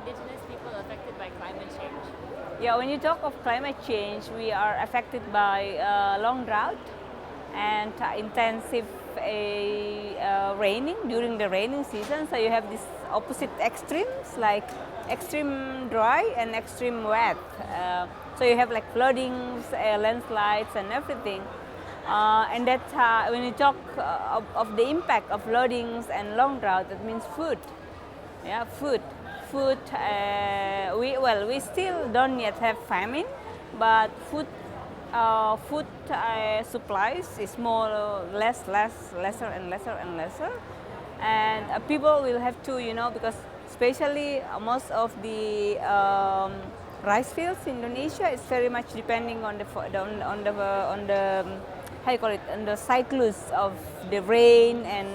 indigenous people affected by climate change? Yeah, when you talk of climate change, we are affected by long drought and intensive raining during the raining season. So you have these opposite extremes, like extreme dry and extreme wet. So you have like floodings, landslides, and everything. And that's when you talk of the impact of floodings and long drought, that means food. Yeah, food. We still don't yet have famine, but food supplies is lesser and lesser, and people will have to, because especially most of the rice fields in Indonesia is very much depending on the how you call it, on the cycles of the rain and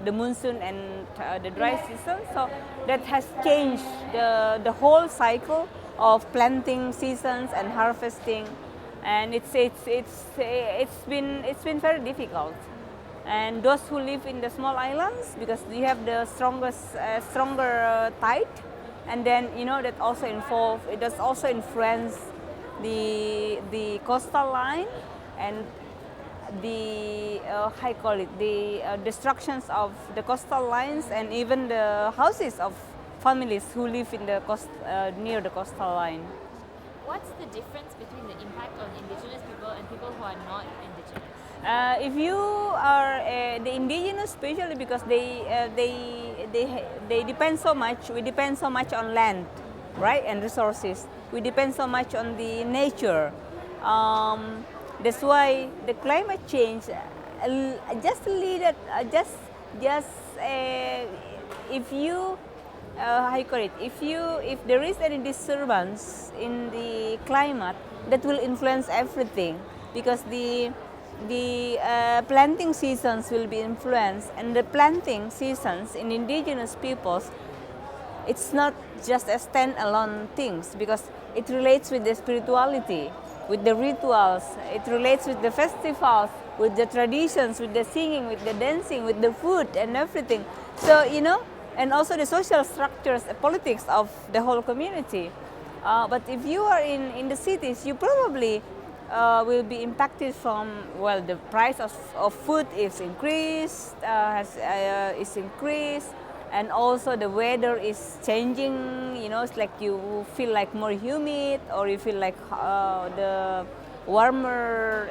the monsoon and the dry season. So that has changed the whole cycle of planting seasons and harvesting, and it's been very difficult. And those who live in the small islands, because you have the stronger tide, and then that also it does also influence the coastal line and the how you call it, the destructions of the coastal lines and even the houses of families who live in the near the coastal line. What's the difference between the impact on indigenous people and people who are not indigenous? If you are the indigenous, especially because they depend so much. We depend so much on land, right, and resources. We depend so much on the nature. That's why the climate change just lead it, if you how you call it, if there is any disturbance in the climate, that will influence everything, because the planting seasons will be influenced, and the planting seasons in indigenous peoples, it's not just a standalone things, because it relates with the spirituality, with the rituals, it relates with the festivals, with the traditions, with the singing, with the dancing, with the food and everything. So, and also the social structures, politics of the whole community. But if you are in the cities, you probably will be impacted from, the price of food is increased, and also the weather is changing. It's like you feel like more humid, or you feel like the warmer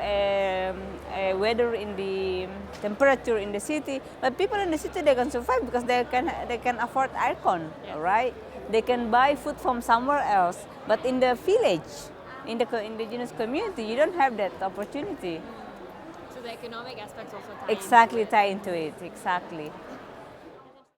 weather in the temperature in the city. But people in the city, they can survive because they can afford aircon, right? They can buy food from somewhere else. But in the village, in the indigenous community, you don't have that opportunity. So the economic aspects also tie Exactly, into it. tie into it, exactly.